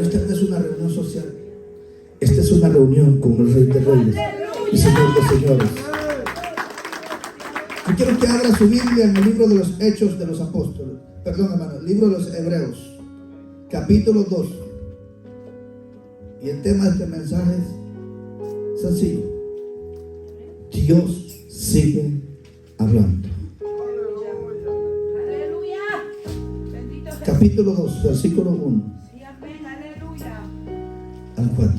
esta no es una reunión social. Esta es una reunión con el Rey de Reyes y Señor de Señores. Yo quiero que abra su Biblia en el libro de los Hechos de los Apóstoles. Perdón, hermano, el libro de los Hebreos, capítulo 2. Y el tema de este mensaje es sencillo. Dios sigue hablando. Capítulo 2, versículo 1 al 4.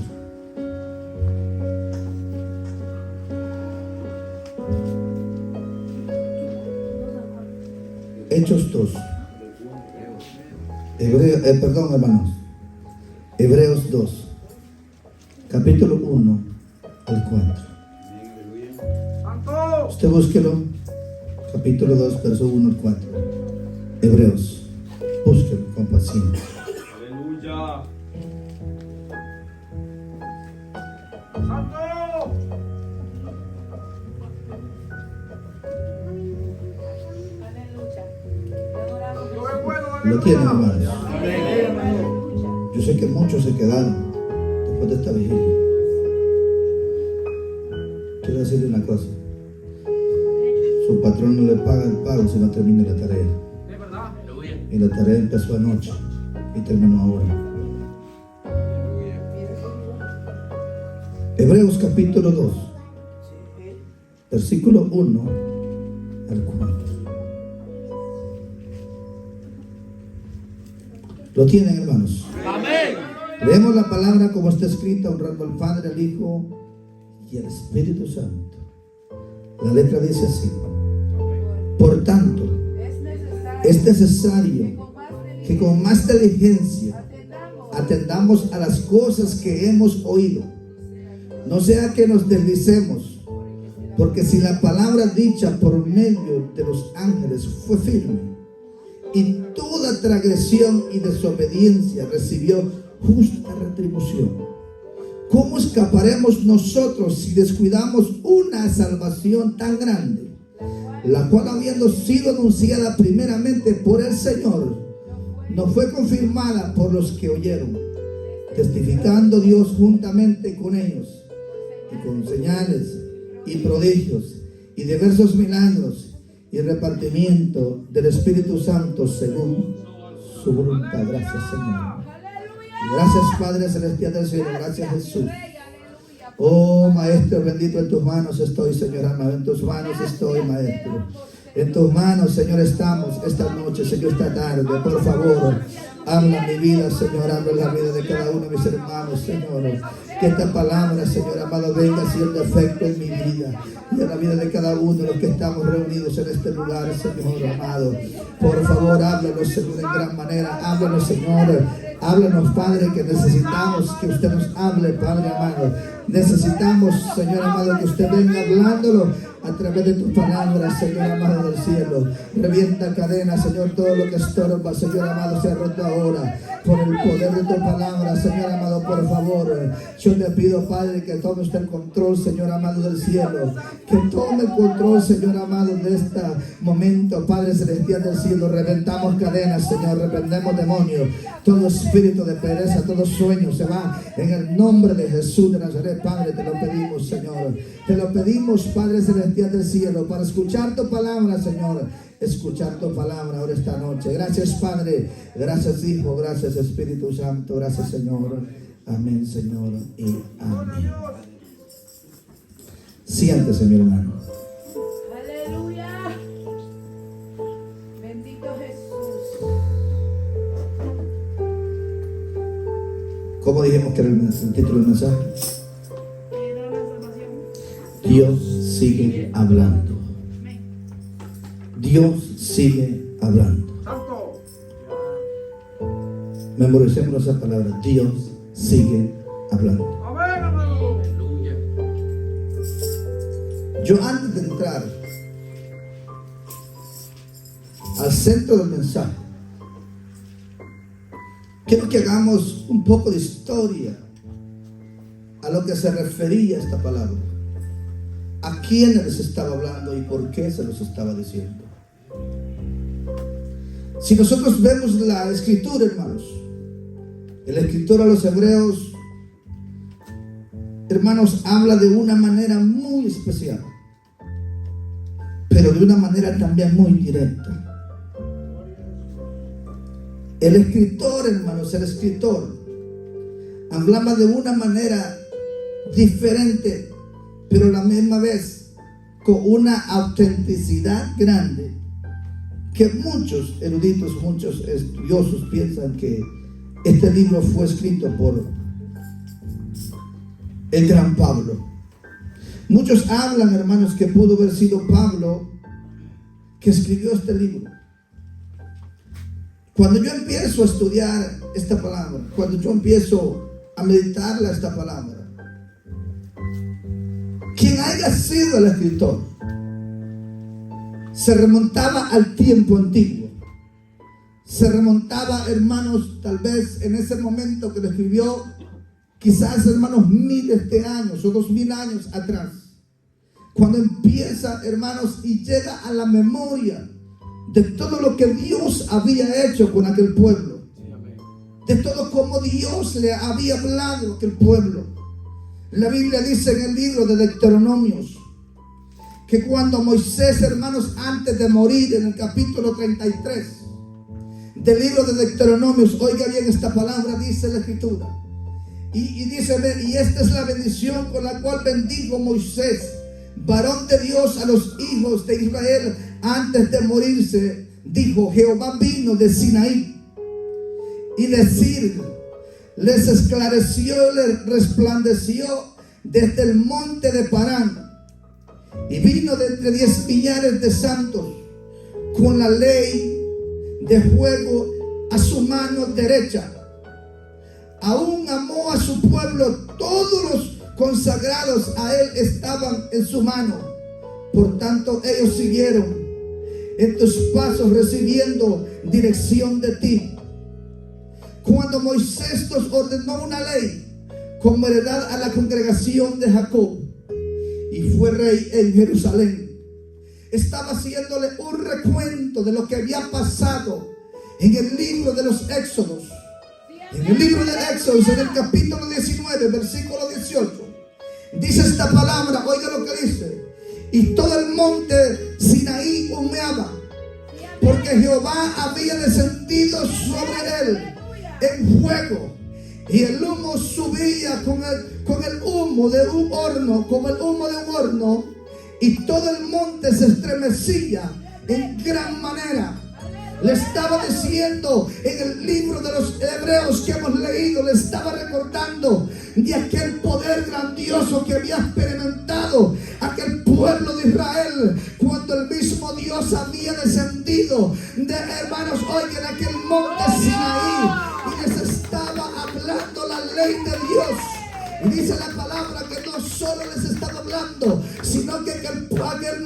Hechos 2. Perdón, hermanos. Hebreos 2, capítulo 1 al 4. Usted búsquelo. Capítulo 2, verso 1 al 4. Hebreos. Búsquelo con paciencia. Aleluya. Santo. Lo tienen, hermanos. Yo sé que muchos se quedaron después de esta vigilia. Quiero decirle una cosa. Su patrón no le paga el pago si no termina la tarea. Y la tarea empezó anoche y terminó ahora. Hebreos capítulo 2, versículo 1 al 4. ¿Lo tienen, hermanos? Amén. Leemos la palabra como está escrita, honrando al Padre, al Hijo y al Espíritu Santo. La letra dice así: por tanto, es necesario que con más diligencia atendamos a las cosas que hemos oído, no sea que nos deslicemos, porque si la palabra dicha por medio de los ángeles fue firme, y toda transgresión y desobediencia recibió justa retribución, ¿cómo escaparemos nosotros si descuidamos una salvación tan grande, la cual, habiendo sido anunciada primeramente por el Señor, no fue confirmada por los que oyeron, testificando Dios juntamente con ellos, y con señales y prodigios y diversos milagros y repartimiento del Espíritu Santo según su voluntad? Gracias, Señor. Gracias, Padre Celestial del cielo. Gracias, Jesús. Oh, Maestro, bendito, en tus manos estoy, Señor amado. En tus manos estoy, Maestro. En tus manos, Señor, estamos esta noche, Señor, esta tarde. Por favor, habla mi vida, Señor. Habla la vida de cada uno de mis hermanos, Señor. Que esta palabra, Señor amado, venga haciendo efecto en mi vida y en la vida de cada uno de los que estamos reunidos en este lugar, Señor amado. Por favor, háblanos, Señor, en gran manera. Háblanos, Señor. Háblanos, Padre, que necesitamos que usted nos hable, Padre amado. Necesitamos, Señor amado, que usted venga hablándolo a través de tus palabras, Señor amado del cielo. Revienta cadenas, Señor, todo lo que estorba, Señor amado, sea roto ahora por el poder de tu palabra, Señor amado. Por favor, yo te pido, Padre, que tome usted el control, Señor amado del cielo. Que tome el control, Señor amado, de este momento, Padre Celestial del cielo. Reventamos cadenas, Señor, reprendemos demonios. Todo espíritu de pereza, todo sueño se va en el nombre de Jesús de Nazaret. Padre, te lo pedimos, Señor. Te lo pedimos, Padre Celestial del cielo, para escuchar tu palabra, Señor. Escuchar tu palabra ahora esta noche. Gracias, Padre. Gracias, Hijo. Gracias, Espíritu Santo. Gracias, Señor. Amén, Señor. Y amén. Siéntese, mi hermano. Aleluya. Bendito Jesús. ¿Cómo dijimos que era el título del mensaje? Dios sigue hablando. Dios sigue hablando. Memoricemos esa palabra. Dios sigue hablando. Yo, antes de entrar al centro del mensaje, quiero que hagamos un poco de historia a lo que se refería esta palabra. ¿A quiénes les estaba hablando y por qué se los estaba diciendo? Si nosotros vemos la escritura, hermanos, El escritor a los hebreos, hermanos, habla de una manera muy especial, pero de una manera también muy directa. El escritor, hermanos, el escritor hablaba de una manera diferente, pero a la misma vez con una autenticidad grande, que muchos eruditos, muchos estudiosos piensan que este libro fue escrito por el gran Pablo. Muchos hablan, hermanos, que pudo haber sido Pablo que escribió este libro. Cuando yo empiezo a estudiar esta palabra, cuando yo empiezo a meditarla esta palabra, quien haya sido el escritor se remontaba al tiempo antiguo. Se remontaba, hermanos, tal vez en ese momento que lo escribió, quizás, hermanos, miles de años o 2000 años atrás. Cuando empieza, hermanos, y llega a la memoria de todo lo que Dios había hecho con aquel pueblo, de todo como Dios le había hablado a aquel pueblo. La Biblia dice en el libro de Deuteronomios que cuando Moisés, hermanos, antes de morir, en el capítulo 33 del libro de Deuteronomios, oiga bien esta palabra, dice la escritura, y dice: y esta es la bendición con la cual bendijo Moisés, varón de Dios, a los hijos de Israel antes de morirse. Dijo: Jehová vino de Sinaí y les esclareció, les resplandeció desde el monte de Parán, y vino de entre 10 millares de santos con la ley de fuego a su mano derecha. Aún amó a su pueblo, todos los consagrados a él estaban en su mano. Por tanto, ellos siguieron en tus pasos, recibiendo dirección de ti. Cuando Moisés nos ordenó una ley como heredad a la congregación de Jacob, y fue rey en Jerusalén, estaba haciéndole un recuento de lo que había pasado en el libro de los Éxodos. En el libro de Éxodos, en el capítulo 19, versículo 18, dice esta palabra, oiga lo que dice: y todo el monte Sinaí humeaba, porque Jehová había descendido sobre él en fuego, y el humo subía con el humo de un horno, como el humo de un horno, y todo el monte se estremecía en gran manera. Le estaba diciendo en el libro de los Hebreos que hemos leído, le estaba recordando de aquel poder grandioso que había experimentado aquel pueblo de Israel cuando el mismo Dios había descendido de, hermanos, oigan, en aquel monte Sinaí, y les estaba hablando la ley de Dios. Y dice la palabra que no solo les estaba hablando, sino que aquel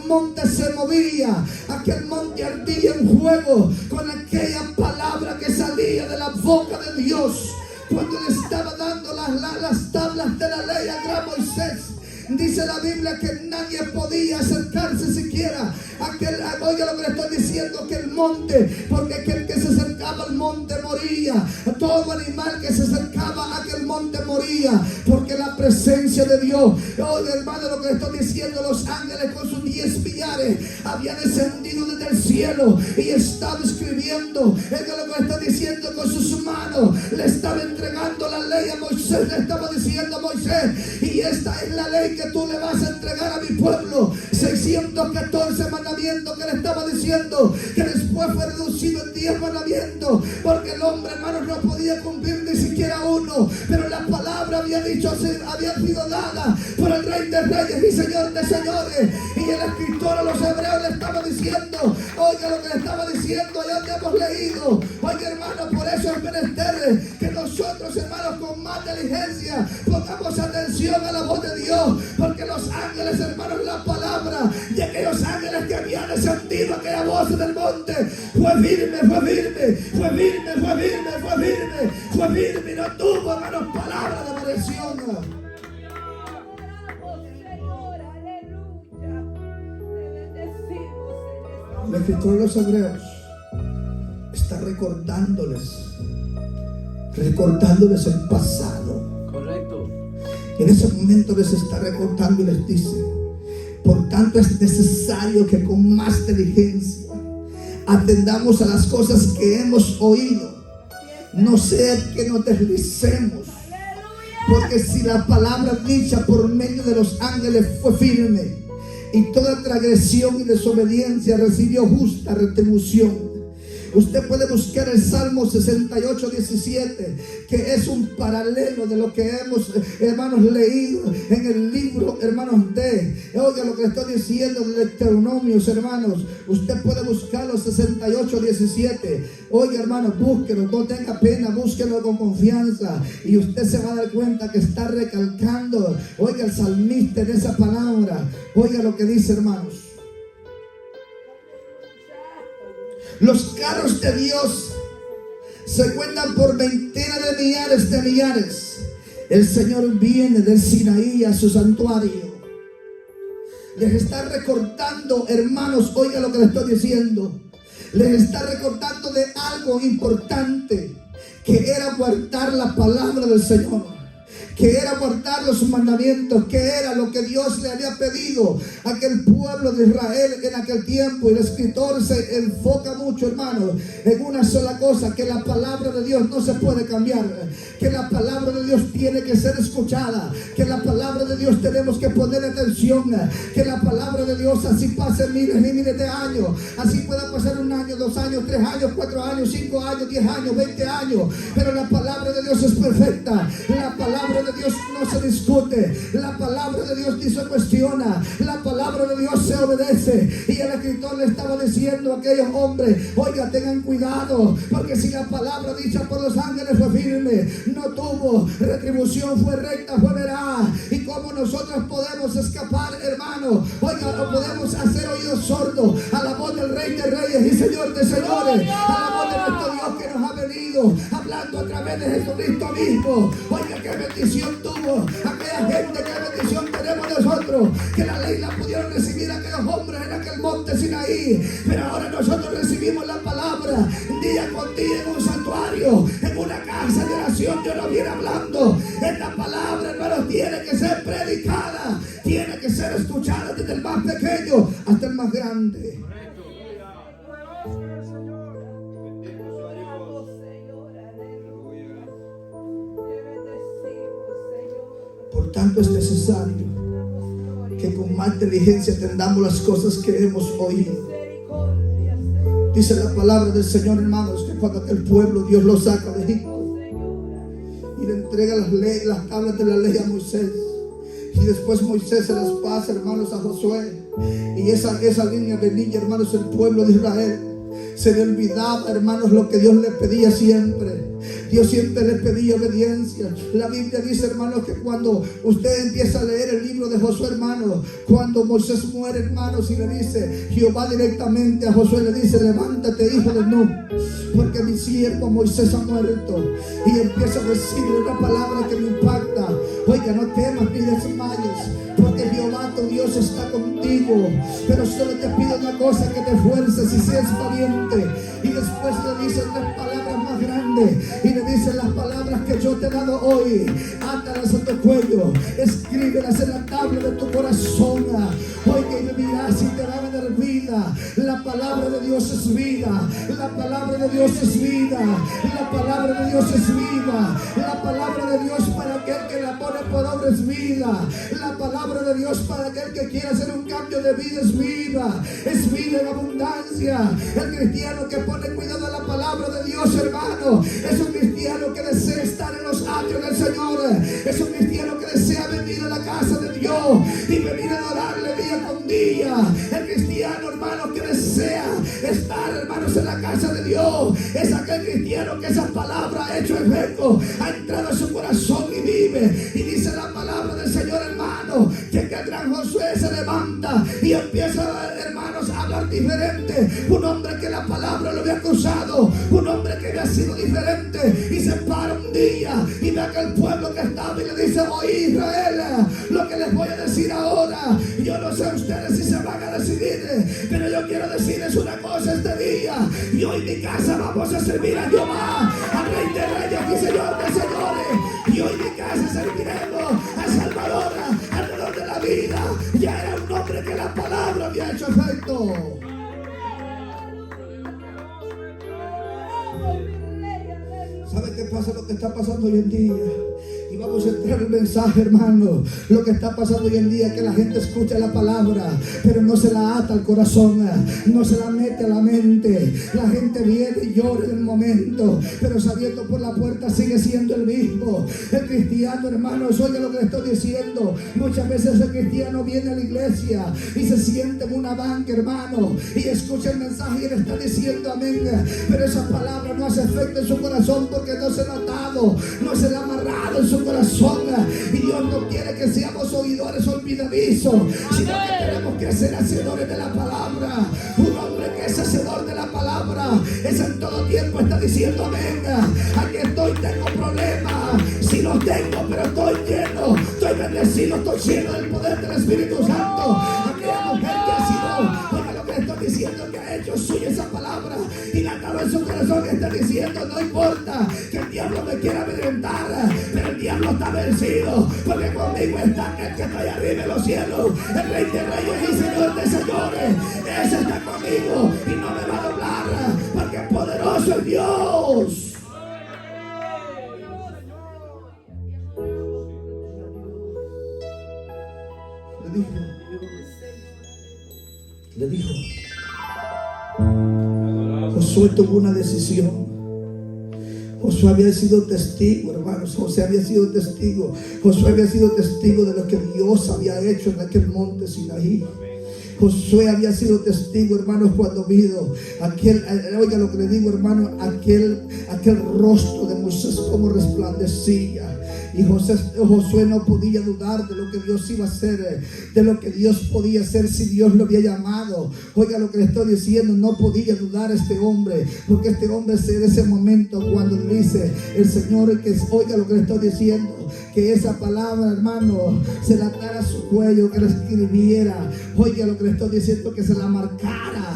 monte se movía, aquel monte ardía en fuego con aquella palabra que salía de la boca de Dios cuando le estaba dando las tablas de la ley a gran Moisés. Dice la Biblia que nadie podía acercarse siquiera a aquel, oiga lo que le estoy diciendo, que el monte, porque aquel que se acercaba al monte moría. Todo animal que se acercaba a aquel monte moría, porque la presencia de Dios, oiga hermano lo que le estoy diciendo, los ángeles con sus 10 millares habían descendido desde el cielo y estaba escribiendo, oiga lo que le estoy diciendo, con sus manos le estaba entregando la ley a Moisés. Le estaba diciendo a Moisés: y esta es la ley que tú le vas a entregar a mi pueblo. 614 mandamientos que le estaba diciendo, que después fue reducido en 10 mandamientos, porque el hombre, hermanos, no podía cumplir ni siquiera uno, pero la palabra había dicho, había sido dada por el Rey de Reyes y Señor de Señores. Y el escritor a los Hebreos le estaba diciendo, oiga lo que le estaba diciendo, allá donde hemos leído, oiga hermanos, por eso es menester que nosotros, hermanos, con más diligencia pongamos atención a la voz de Dios, porque los ángeles, hermanos, la palabra de aquellos ángeles que habían descendido a aquella voz del monte fue firme, fue firme, fue firme, fue firme, fue firme, fue firme, y no tuvo, hermanos, palabra de maldición. El escritor de los Hebreos está recordándoles recordándoles el pasado. Correcto. En ese momento les está recordando y les dice: por tanto es necesario que con más diligencia atendamos a las cosas que hemos oído, no sea que nos deslicemos. Porque si la palabra dicha por medio de los ángeles fue firme, y toda transgresión y desobediencia recibió justa retribución. Usted puede buscar el Salmo 68, 17, que es un paralelo de lo que hemos, hermanos, leído en el libro, hermanos, oiga lo que le estoy diciendo de Deuteronomios, hermanos. Usted puede buscarlo, 68, 17. Oiga, hermanos, búsquelo, no tenga pena, búsquelo con confianza, y usted se va a dar cuenta que está recalcando, oiga, el salmista en esa palabra. Oiga lo que dice, hermanos. Los carros de Dios se cuentan por veintenas de millares. El Señor viene del Sinaí a su santuario. Les está recordando, hermanos, oiga lo que les estoy diciendo. Les está recordando de algo importante, que era guardar la palabra del Señor, que era guardar los mandamientos, que era lo que Dios le había pedido a aquel pueblo de Israel en aquel tiempo. Y el escritor se enfoca mucho, hermanos, en una sola cosa: que la palabra de Dios no se puede cambiar, que la palabra de Dios tiene que ser escuchada, que la palabra de Dios tenemos que poner atención, que la palabra de Dios, así pase miles y miles de años, así pueda pasar 1 año, 2 años, 3 años, 4 años, 5 años, 10 años, 20 años, pero la palabra de Dios es perfecta. La palabra de Dios no se discute, la palabra de Dios ni se cuestiona, la palabra de Dios se obedece. Y el escritor le estaba diciendo a aquellos hombres: oiga, tengan cuidado, porque si la palabra dicha por los ángeles fue firme, no tuvo retribución, fue recta, fue veraz. Y cómo nosotros podemos escapar, hermano, oiga, no podemos hacer oídos sordos a la voz del Rey de Reyes y Señor de Señores, a la voz de nuestro Dios que nos ha venido hablando a través de Jesucristo mismo. Oiga, qué bendición tuvo aquella gente, qué bendición tenemos nosotros, que la ley la pudieron recibir aquellos hombres en aquel monte Sinaí, pero ahora nosotros recibimos la palabra día con día en un santuario, en una casa de oración. Dios nos viene hablando. Esta palabra, hermanos, tiene que ser predicada, tiene que ser escuchada desde el más pequeño hasta el más grande. Por tanto es necesario que con más diligencia atendamos las cosas que hemos oído. Dice la palabra del Señor, hermanos, que cuando el pueblo Dios lo saca de Egipto y le entrega las tablas de la ley a Moisés, y después Moisés se las pasa, hermanos, a Josué, y esa línea de niña, hermanos, el pueblo de Israel se le olvidaba, hermanos, lo que Dios le pedía siempre. Dios siempre le pedía obediencia. La Biblia dice, hermanos, que cuando usted empieza a leer el libro de Josué, hermanos, cuando Moisés muere, hermanos, y le dice Jehová directamente a Josué, le dice: levántate, hijo de Nun, porque mi siervo Moisés ha muerto. Y empieza a decirle una palabra que me impacta: oiga, no temas ni desmayes, porque Jehová tu Dios está contigo. Pero solo te pido una cosa, que te esfuerces y seas valiente. Y después le dice unas palabras más grandes, y le dice: las palabras que yo te he dado hoy, átalas a tu cuello, escríbelas en la tabla de tu corazón. Oiga, y vivirás y te va a dar vida. La palabra de Dios es vida, la palabra de Dios es vida, la palabra de Dios es vida, la palabra de Dios para aquel que la pone por obra es vida, la palabra de Dios para aquel que quiere hacer un cambio de vida es vida en abundancia. El cristiano que pone cuidado a la palabra de Dios, hermano, es un cristiano que desea estar en los atrios del Señor, es un cristiano que desea venir a la casa de Dios y venir a adorarle día con día. El cristiano, hermano, que desea estar, hermanos, en la casa de Dios, es aquel cristiano que esa palabra ha hecho efecto, ha entrado a su corazón y vive. Y dice la palabra del Señor, hermano, que el gran Josué se levanta y empieza, hermanos, a hablar diferente. Un hombre que la palabra lo había acusado, un hombre que había sido diferente, y se para un día y ve a aquel pueblo que estaba y le dice: oye, Israel, lo que les voy a decir ahora, yo no sé ustedes si se van a decidir, pero yo quiero decirles una cosa este día: yo y mi casa vamos a servir a Jehová, al Rey de Reyes aquí, Señor de señores. Y hoy mi casa serviremos al Salvador, al Dador de la vida. Ya era un hombre que la palabra había hecho efecto. ¿Sabe qué pasa? Lo que está pasando hoy en día. Y vamos a entrar en el mensaje, hermano. Lo que está pasando hoy en día es que la gente escucha la palabra, pero no se la ata al corazón, no se la mete a la mente. La gente viene y llora en el momento, pero saliendo por la puerta sigue siendo el mismo. El cristiano, hermanos, oiga lo que le estoy diciendo. Muchas veces el cristiano viene a la iglesia y se siente en una banca, hermano, y escucha el mensaje y él está diciendo amén, pero esa palabra no hace efecto en su corazón porque no se la ha atado, no se la ha amarrado en su corazón. Y Dios no quiere que seamos oidores olvidadizos, sino que tenemos que ser hacedores de la palabra. Un hombre que es hacedor de la palabra es en todo tiempo está diciendo amén. Aquí estoy, tengo problemas, si los tengo, pero estoy lleno, estoy bendecido, estoy lleno del poder del Espíritu Santo. Aquella mujer que ha sido, oiga lo que estoy diciendo, que ha hecho suya esa palabra y la atado en su corazón, que está diciendo no importa que el diablo me quiera amedrentar, pero el diablo está vencido, porque conmigo está aquel que está allá arriba en los cielos, el Rey de Reyes y Señor de Señores. Ese está conmigo y no me va a doblar, porque es poderoso el Dios. Le dijo, Josué tuvo una decisión. Josué había sido testigo, hermanos. Josué había sido testigo de lo que Dios había hecho en aquel monte Sinaí. Josué había sido testigo, hermanos, cuando vio aquel, oiga lo que le digo, hermano, aquel rostro de Moisés como resplandecía. Y Josué no podía dudar de lo que Dios iba a hacer, de lo que Dios podía hacer si Dios lo había llamado. Oiga lo que le estoy diciendo, no podía dudar este hombre, porque este hombre en ese momento cuando le dice el Señor, que oiga lo que le estoy diciendo, que esa palabra, hermano, se la atara a su cuello, que la escribiera. Oiga lo que le estoy diciendo, que se la marcara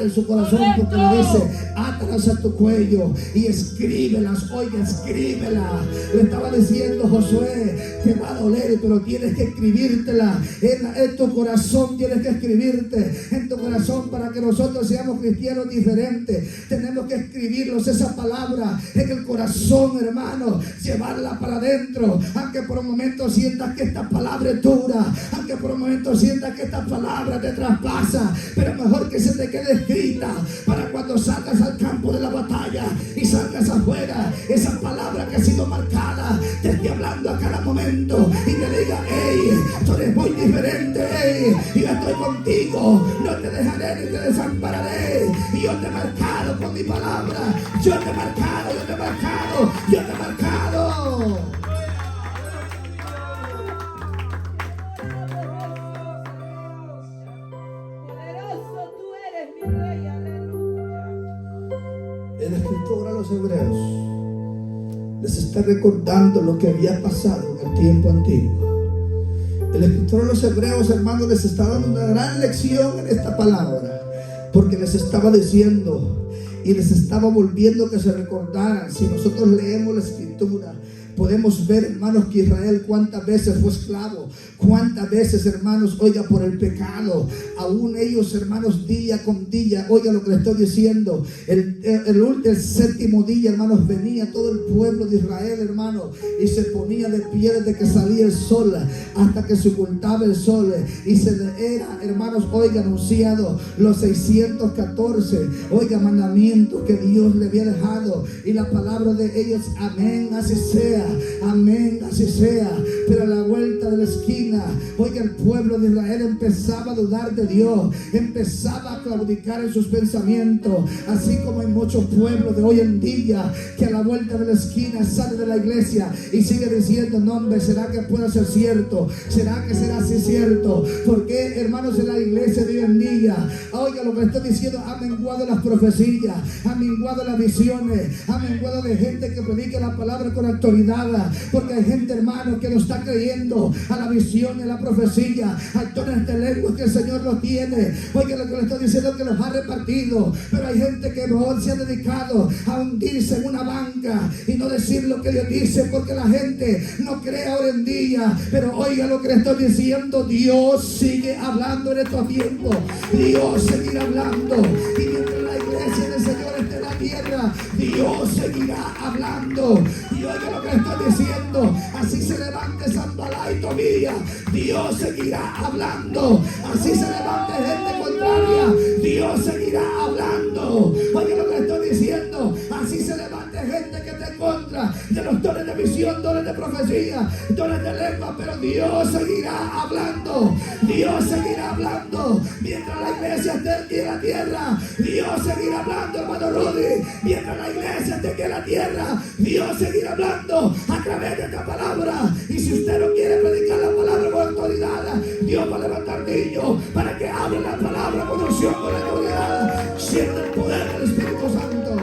en su corazón, porque le dice, átalas a tu cuello y escríbelas. Oiga, escríbelas. Le estaba diciendo Josué, te va a doler, pero tienes que escribírtela en tu corazón, tienes que escribirte en tu corazón para que nosotros seamos cristianos diferentes. Tenemos que escribirnos esa palabra en el corazón, hermano, llevarla para adentro, aunque por un momento sientas que esta palabra es dura, aunque por un momento sientas que esta palabra te traspasa, pero mejor que se te quede escrita para cuando salgas al campo de la batalla y salgas afuera, esa palabra que ha sido marcada te esté hablando a cada momento y te diga, hey, tú eres muy diferente, hey, yo estoy contigo, no te dejaré ni te desampararé, y yo te he marcado con mi palabra, yo te he marcado, yo te he marcado, yo te he marcado. El escritor a los hebreos les está recordando lo que había pasado en el tiempo antiguo. El escritor a los hebreos, hermanos, les está dando una gran lección en esta palabra, porque les estaba diciendo y les estaba volviendo que se recordaran. Si nosotros leemos la escritura, podemos ver, hermanos, que Israel cuántas veces fue esclavo, cuántas veces, hermanos, oiga, por el pecado, aún ellos, hermanos, día con día, oiga lo que le estoy diciendo, el séptimo día, hermanos, venía todo el pueblo de Israel, hermanos, y se ponía de pie desde que salía el sol hasta que se ocultaba el sol, y se era, hermanos, oiga, anunciado los 614, oiga, mandamientos que Dios le había dejado, y la palabra de ellos, amén, así sea. Amén, así sea. Pero a la vuelta de la esquina, oiga, el pueblo de Israel empezaba a dudar de Dios, empezaba a claudicar en sus pensamientos, así como hay muchos pueblos de hoy en día que a la vuelta de la esquina sale de la iglesia y sigue diciendo, no hombre, ¿será que puede ser cierto? ¿Será que será así cierto? Porque, hermanos, en la iglesia de hoy en día, oiga lo que estoy diciendo, ha menguado las profecías, ha menguado las visiones, ha menguado de gente que predica la palabra con autoridad. autoridad, porque hay gente, hermano, que no está creyendo a la visión y a la profecía, hay dones de lengua que el Señor los tiene. Oiga lo que le estoy diciendo, que los ha repartido, pero hay gente que mejor se ha dedicado a hundirse en una banca y no decir lo que Dios dice, porque la gente no cree ahora en día. Pero oiga lo que le estoy diciendo, Dios sigue hablando en estos tiempos, Dios seguirá hablando, y mientras la iglesia del Señor esté en la tierra, Dios seguirá hablando. Y oiga lo que le estoy diciendo, así se levante Zambalá y Tobías, Dios seguirá hablando. Así se levante gente contraria, Dios seguirá hablando. Oiga lo que le estoy diciendo, así se levante gente que esté en contra de los dones de visión, dones de profecía, dones de lengua, pero Dios seguirá hablando. Dios seguirá hablando. Mientras la iglesia esté aquí en la tierra, Dios seguirá hablando, hermano Rudy. Mientras la iglesia esté aquí en la tierra, Dios seguirá hablando a través de esta palabra. Y si usted no quiere predicar la palabra con autoridad, Dios va a levantar niños para que hablen la palabra con unción, con autoridad, siendo el poder del Espíritu Santo.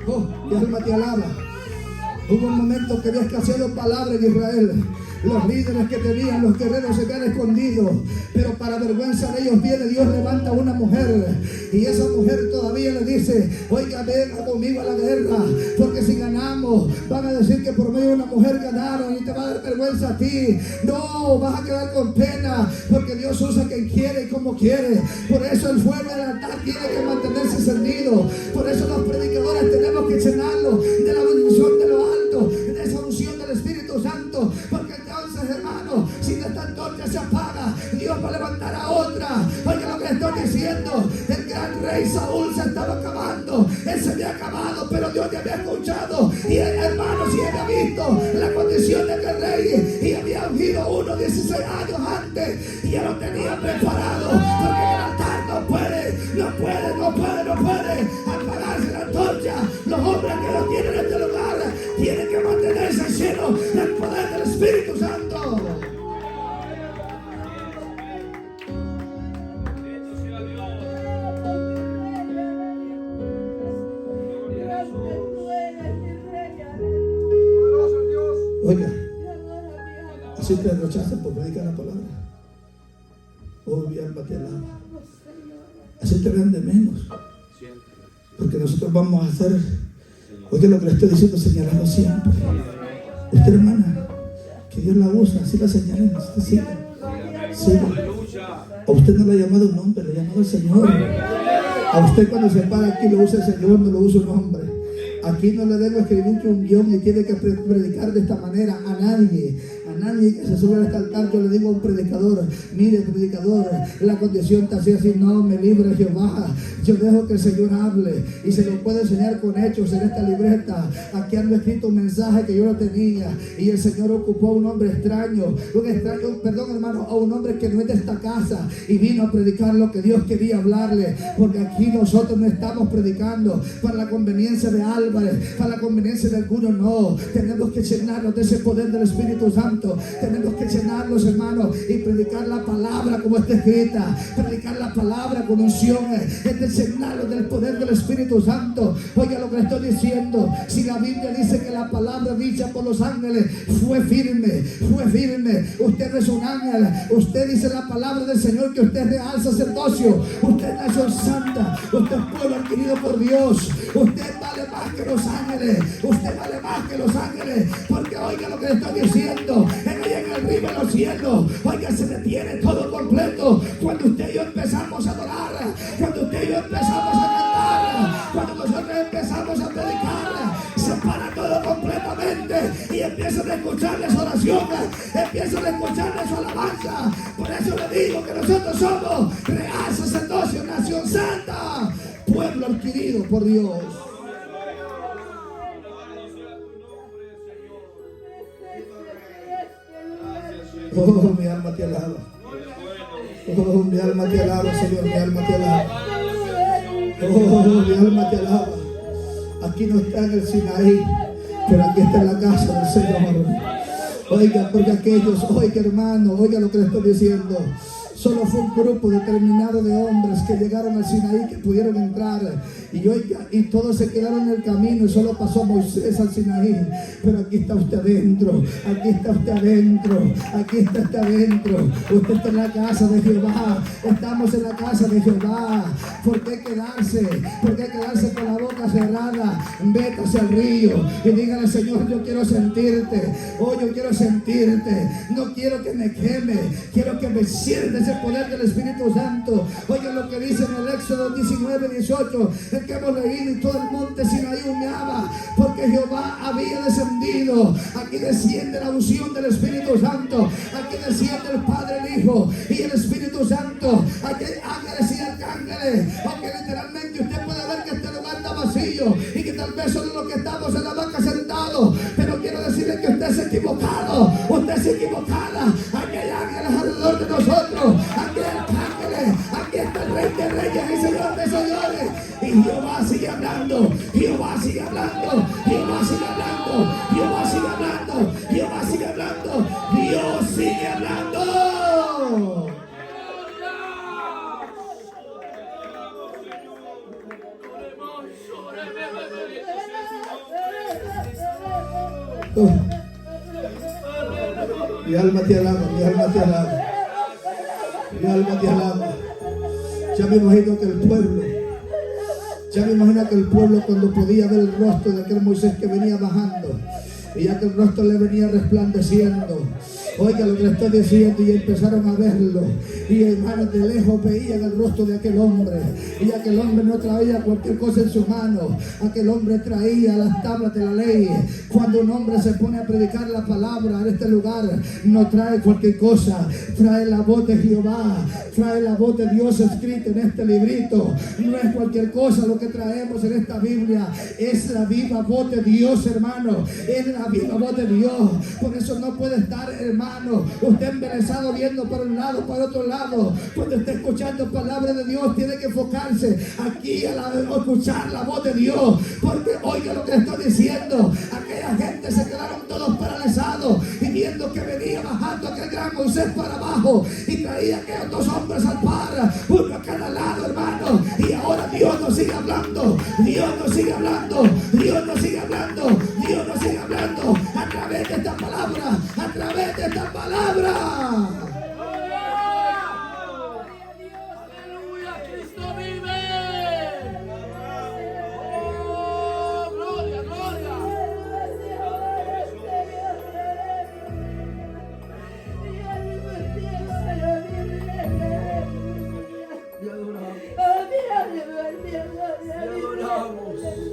Oh, mi alma te alaba. Hubo un momento que había escaseado palabra en Israel. Los líderes que tenían, los guerreros se habían escondido, pero para vergüenza de ellos viene Dios, levanta una mujer, y esa mujer todavía le dice: oiga, venga conmigo a la guerra, porque si ganamos van a decir que por medio de una mujer ganaron y te va a dar vergüenza a ti. No, vas a quedar con pena, porque Dios usa a quien quiere y como quiere. Por eso el fuego del altar tiene que mantenerse encendido. Por eso los predicadores tenemos que llenarlo de la bendición de lo alto, de esa unción del Espíritu Santo, porque entonces, hermano, si esta antorcha se apaga, Dios va a levantar a otra. Oiga lo que estoy diciendo, el gran rey Saúl se estaba acabando, él se había acabado, pero Dios te había escuchado, y el hermano si había visto la condición de aquel rey, y había ungido uno 16 años antes, y ya lo tenía preparado, porque el altar no puede apagarse la antorcha. Los hombres que lo tienen en este lugar tienen que mantenerse llenos del poder del Espíritu Santo. Oiga, así te rechazan por predicar la palabra. Oh, mi alma te alaba. Así te ven de menos, porque nosotros vamos a hacer, oiga lo que le estoy diciendo, señalando siempre. Usted, hermana, que Dios la usa, así la señalen, usted sigue. A usted no le ha llamado un hombre, le ha llamado el Señor. A usted cuando se para aquí lo usa el Señor, no lo usa un hombre. Aquí no le debo escribir un guión ni tiene que predicar de esta manera a nadie que se sube a este altar. Yo le digo a un predicador: mire, predicador, la condición está así, no, me libre Jehová. Yo dejo que el Señor hable, y se lo puedo enseñar con hechos en esta libreta. Aquí ando escrito un mensaje que yo no tenía, y el Señor ocupó a un hombre extraño, hermano, a un hombre que no es de esta casa, y vino a predicar lo que Dios quería hablarle. Porque aquí nosotros no estamos predicando para la conveniencia de Álvarez, para la conveniencia de algunos, no. Tenemos que llenarnos de ese poder del Espíritu Santo. Tenemos que llenarnos, hermanos, y predicar la palabra como está escrita, predicar la palabra con unción, es de llenarnos del poder del Espíritu Santo. Oiga lo que le estoy diciendo, si la Biblia dice que la palabra dicha por los ángeles fue firme, usted no es un ángel, usted dice la palabra del Señor que usted es real sacerdocio, usted es nación santa, usted es pueblo adquirido por Dios, usted vale más que los ángeles, porque oiga lo que le estoy diciendo, en el río de los cielos, oiga, se detiene todo completo cuando usted y yo empezamos a adorar, cuando usted y yo empezamos a cantar, cuando nosotros empezamos a predicar, se para todo completamente y empiezan a escucharle su oración, empiezan a escucharle su alabanza. Por eso le digo que nosotros somos real sacerdocio, nación santa, pueblo adquirido por Dios. Oh, mi alma te alaba. Oh, mi alma te alaba, Señor, mi alma te alaba. Oh, mi alma te alaba. Aquí no está en el Sinaí, pero aquí está en la casa del Señor. Oiga, porque aquellos, oiga hermano, oiga lo que le estoy diciendo. Solo fue un grupo determinado de hombres que llegaron al Sinaí, que pudieron entrar. Y todos se quedaron en el camino y solo pasó Moisés al Sinaí. Pero aquí está usted adentro, aquí está usted adentro, aquí está usted adentro. Usted está en la casa de Jehová. Estamos en la casa de Jehová. ¿Por qué quedarse? ¿Por qué quedarse con la boca cerrada? Vete hacia el río y dígale: Señor, yo quiero sentirte. Oh, yo quiero sentirte. No quiero que me queme, quiero que me sienta ese poder del Espíritu Santo. Oiga lo que dice en el Éxodo 19:18, el que hemos leído: y todo el monte Sinaí humeaba porque Jehová había descendido. Aquí desciende la unción del Espíritu Santo. Aquí desciende el Padre, el Hijo y el Espíritu Santo. Aquí hay ángeles y arcángeles. Aunque literalmente usted puede ver que este lugar está vacío y que tal vez solo los que estamos en la banca sentados, pero quiero decirle que usted se ha equivocado. Usted se ha equivocada. Aquí hay ángeles alrededor de nosotros. Aquí hay arcángeles. Aquí está el Rey de Reyes y Señor de Señores. Y Jehová sigue hablando. Jehová sigue hablando. Jehová sigue hablando. Jehová sigue hablando. Jehová sigue hablando. Dios sigue hablando. Mi alma te alaba, mi alma te alaba, mi alma te alaba. Ya me imagino que el pueblo cuando podía ver el rostro de aquel Moisés que venía bajando, y ya que el rostro le venía resplandeciendo, oiga lo que le estoy diciendo, y empezaron a verlo, y hermanos, de lejos veían el rostro de aquel hombre, y aquel hombre no traía cualquier cosa en sus manos, aquel hombre traía las tablas de la ley. Cuando un hombre se pone a predicar la palabra en este lugar, no trae cualquier cosa, trae la voz de Jehová, trae la voz de Dios escrita en este librito. No es cualquier cosa lo que traemos en esta Biblia, es la viva voz de Dios, hermano, es la viva voz de Dios. Por eso no puede estar, hermano, usted embelesado viendo para un lado, para otro lado. Cuando esté escuchando palabra de Dios, tiene que enfocarse aquí a escuchar la voz de Dios, porque oiga lo que le estoy diciendo. Aquella gente se quedaron todos paralizados y viendo que venía bajando aquel gran Moisés para abajo y traía aquellos dos hombres al par, uno a cada lado, hermano. Y ahora Dios nos sigue hablando, Dios nos sigue hablando, Dios nos sigue hablando, Dios nos sigue hablando a través de esta palabra, a través de esta palabra.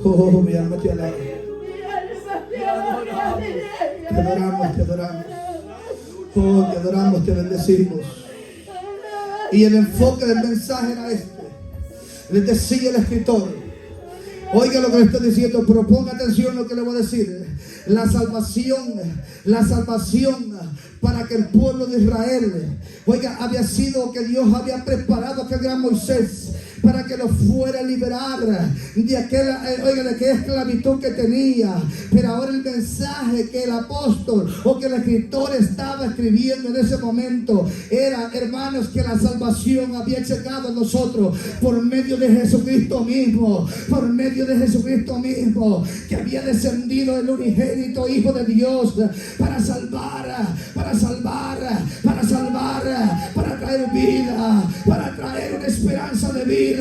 Oh, mi alma te alaba. Te adoramos, te adoramos. Oh, te adoramos, te bendecimos. Y el enfoque del mensaje era este. Les decía el escritor: oiga lo que le estoy diciendo, pero ponga atención a lo que le voy a decir. La salvación para que el pueblo de Israel, oiga, había sido que Dios había preparado a aquel gran Moisés para que lo fuera a liberar de aquella esclavitud que tenía. Pero ahora el mensaje que el apóstol o que el escritor estaba escribiendo en ese momento era, hermanos, que la salvación había llegado a nosotros por medio de Jesucristo mismo, por medio de Jesucristo mismo, que había descendido el unigénito Hijo de Dios para salvar, para traer vida, para traer una esperanza de vida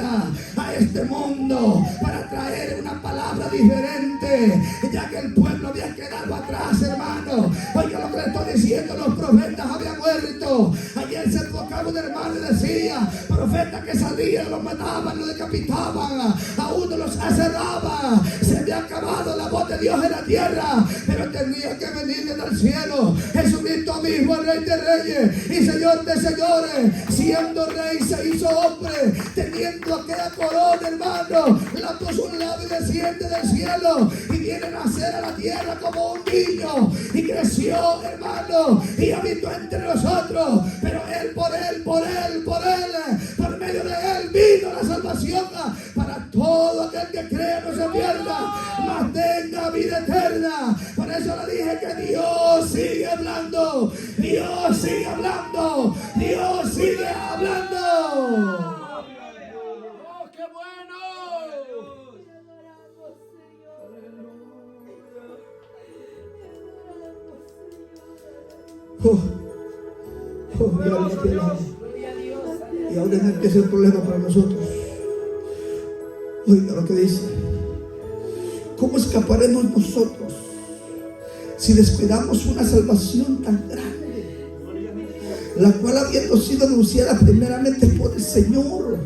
a este mundo, para traer una palabra diferente, ya que el pueblo había quedado atrás, hermano. Oiga lo que le estoy diciendo, los profetas habían muerto. Ayer se enfocaba un hermano y decía: profetas que salían, los mataban, los decapitaban, a uno los aserraban. Se había acabado la voz de Dios en la tierra, pero tenía que venir desde el cielo Jesucristo mismo, el Rey de Reyes y Señor de Señores. Siendo rey se hizo hombre, teniendo aquella corona, hermano, la puso un lado y desciende del cielo y viene a nacer a la tierra como un niño y creció, hermano, y habitó entre nosotros. Pero por medio de él vino la salvación para todo aquel que cree, no se pierda, mas tenga vida eterna. Por eso le dije que Dios sigue hablando, Dios sigue hablando, Dios sigue hablando. bueno. Te adoramos, Señor. Te adoramos, Señor. Oh, mi alma te alaba. Gloria a Dios. Y ahora empieza el problema para nosotros. Oiga lo que dice. ¿Cómo escaparemos nosotros si descuidamos una salvación tan grande, la cual, habiendo sido anunciada primeramente por el Señor,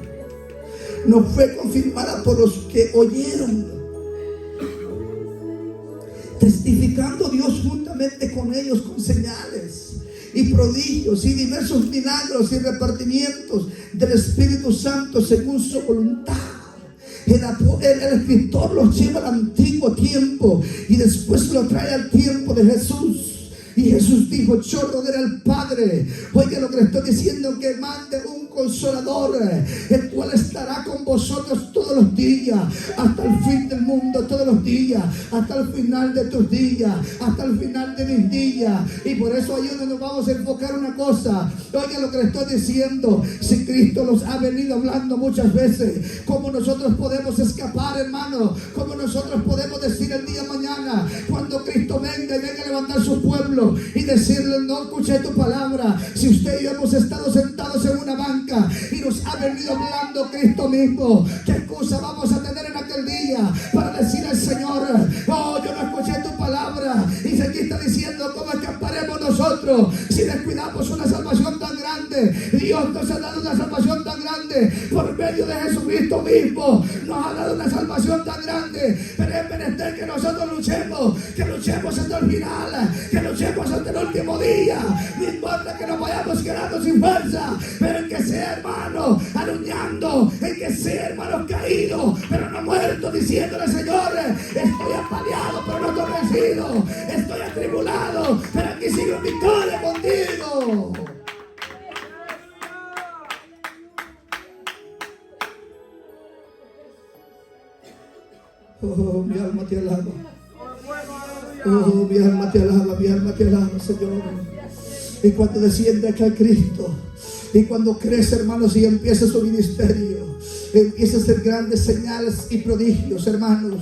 no fue confirmada por los que oyeron, testificando Dios juntamente con ellos con señales y prodigios y diversos milagros y repartimientos del Espíritu Santo según su voluntad? El escritor los lleva al antiguo tiempo y después lo trae al tiempo de Jesús. Y Jesús dijo: yo rogaré al Padre, oiga lo que le estoy diciendo, que mande un consolador, el cual estará con vosotros todos los días, hasta el fin del mundo, todos los días, hasta el final de tus días, hasta el final de mis días. Y por eso ahí donde nos vamos a enfocar una cosa. Oiga lo que le estoy diciendo. Si Cristo los ha venido hablando muchas veces, ¿cómo nosotros podemos escapar, hermano? ¿Cómo nosotros podemos decir el día de mañana, cuando Cristo venga y venga a levantar su pueblo, y decirle: no escuché tu palabra? Si usted y yo hemos estado sentados en una banca y nos ha venido hablando Cristo mismo, ¿qué excusa vamos a tener en aquel día para decir al Señor: oh, yo no escuché tu palabra? Y aquí está diciendo: ¿cómo escaparemos nosotros si descuidamos una salvación tan grande? Dios nos ha dado una salvación tan grande por medio de Jesucristo mismo. Nos ha dado una salvación tan grande, pero es menester que nosotros luchemos hasta el final, que luchemos hasta el último día. No importa que nos vayamos quedando sin fuerza, pero en que sea, hermano, aluñando, en que sea, hermano, caído, pero no muerto, diciéndole: Señor, estoy apaleado, pero no estoy vencido, estoy atribulado, pero aquí sigo en victoria contigo. Oh, mi alma te alaba. Oh, mi alma te alaba, Señor. Y cuando desciende acá Cristo, y cuando crece, hermanos, y empieza su ministerio, empieza a hacer grandes señales y prodigios, hermanos.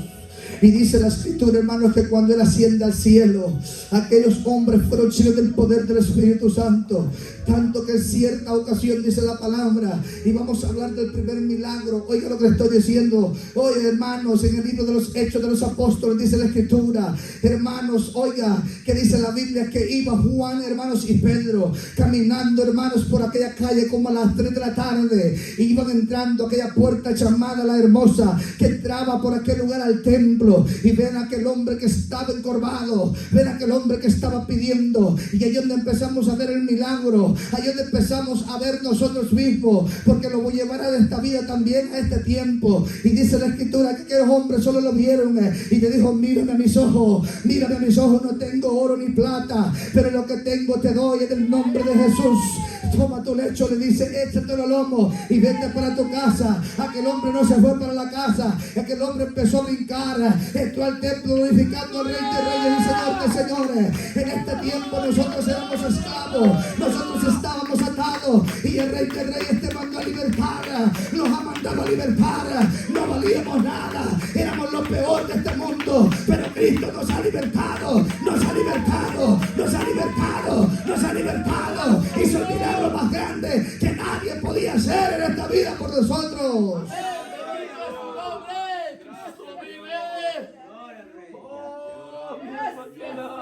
Y dice la Escritura, hermanos, que cuando Él asciende al cielo, aquellos hombres fueron llenos del poder del Espíritu Santo, tanto que en cierta ocasión, dice la palabra, y vamos a hablar del primer milagro. Oiga lo que estoy diciendo. Oye, hermanos, en el libro de los Hechos de los Apóstoles dice la Escritura, hermanos, oiga, que dice la Biblia que iba Juan, hermanos, y Pedro caminando, hermanos, por aquella calle como a las 3 de la tarde, y iban entrando a aquella puerta llamada La Hermosa, que entraba por aquel lugar al templo. Y ven a aquel hombre que estaba encorvado, ven a aquel hombre que estaba pidiendo, y ahí donde empezamos a ver el milagro, ahí donde empezamos a ver nosotros mismos, porque lo voy a llevar a esta vida también, a este tiempo. Y dice la Escritura que aquellos hombres solo lo vieron y le dijo: mírame a mis ojos, no tengo oro ni plata, pero lo que tengo te doy en el nombre de Jesús. Toma tu lecho, le dice, échatelo al lomo y vete para tu casa. Aquel hombre no se fue para la casa, aquel hombre empezó a brincar, entró al templo glorificando al Rey de Reyes y Señor de Señores. En este tiempo nosotros éramos esclavos, nosotros estábamos atados, y el Rey de Reyes te mandó a libertar, nos ha mandado a libertar. No valíamos nada, éramos lo peor de este mundo, pero Cristo nos ha libertado, hizo el milagro más grande que nadie podía hacer en esta vida por nosotros.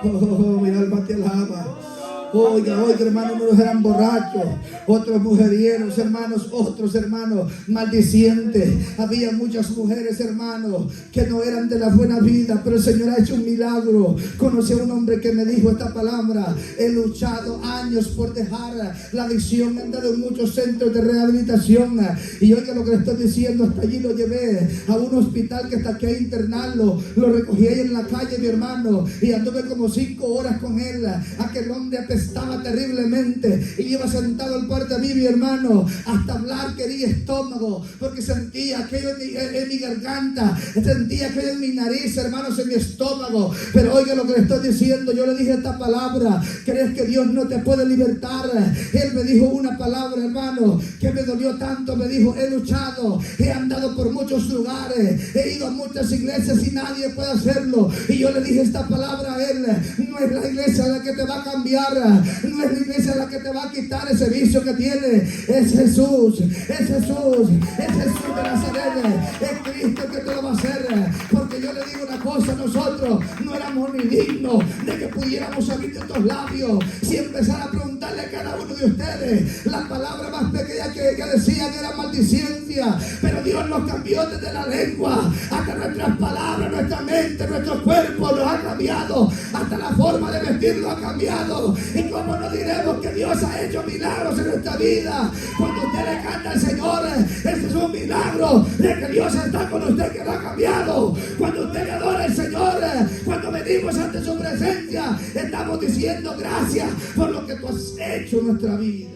Oh, mi alma te alaba. Oiga, hermanos, unos eran borrachos, otros mujerieros, hermanos, otros, hermanos, maldicientes. Había muchas mujeres, hermanos, que no eran de la buena vida, pero el Señor ha hecho un milagro. Conocí a un hombre que me dijo esta palabra: he luchado años por dejar la adicción, he andado en muchos centros de rehabilitación, y oiga lo que le estoy diciendo, hasta allí lo llevé a un hospital que hasta que a internarlo, lo recogí ahí en la calle, mi hermano, y anduve como 5 horas con él. Aquel hombre, a pesar apestaba terriblemente. Y iba sentado al par de mí, mi hermano. Hasta hablar quería estómago, porque sentía aquello en mi garganta, sentía aquello en mi nariz, hermanos, en mi estómago. Pero oiga lo que le estoy diciendo. Yo le dije esta palabra: ¿crees que Dios no te puede libertar? Él me dijo una palabra, hermano, que me dolió tanto. Me dijo: he luchado, he andado por muchos lugares, he ido a muchas iglesias y nadie puede hacerlo. Y yo le dije esta palabra a él: no es la iglesia la que te va a cambiar, no es la iglesia la que te va a quitar ese vicio que tienes. Es Jesús, es Jesús, es Jesús de Nazaret, es Cristo que te lo va a hacer. Porque yo le digo una cosa: nosotros no éramos ni dignos de que pudiéramos abrir estos labios. Si empezara a preguntarle a cada uno de ustedes, la palabra más pequeña que decían era maldicencia, pero Dios nos cambió desde la lengua hasta nuestras palabras, nuestra mente, nuestro cuerpo nos ha cambiado, hasta la forma de vestir lo ha cambiado. Y cómo no diremos que Dios ha hecho milagros en nuestra vida. Cuando usted le canta al Señor, ese es un milagro de que Dios está con usted, que lo ha cambiado. Cuando usted le adora al Señor, cuando venimos ante su presencia, estamos diciendo: gracias por lo que tú has hecho en nuestra vida.